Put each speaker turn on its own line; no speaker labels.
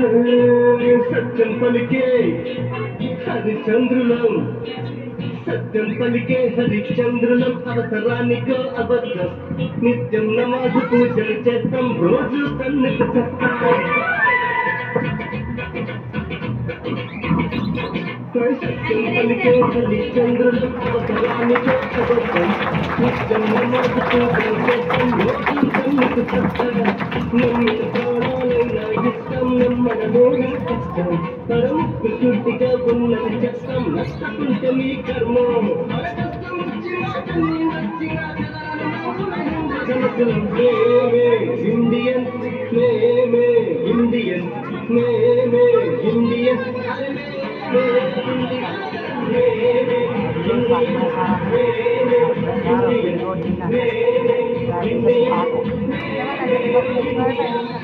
సత్యం పలికే హరిచంద్రులం సత్యం పలికే హరిచంద్రులం అవసరానికో అబద్ధం నిత్యం నమాజు పూజలు చేస్తాం రోజు సన్నిధి చేస్తాం సత్యం పలికే హరిచంద్రులం అవసరానికో అబద్ధం నిత్యం నమాజు పూజలు చేస్తాం రోజు సన్నిధి చేస్తాం నమ్మిన ప్రాణాలైనా ఇష్టం నమ్మడమోని కష్టం పరం ప్రకృతిగా ఉన్నది కష్టం నష్టకుంటే మీ కర్మ ఇండియన్ మేమే ఇండియన్ మేమే ఇండియన్
Jangan ada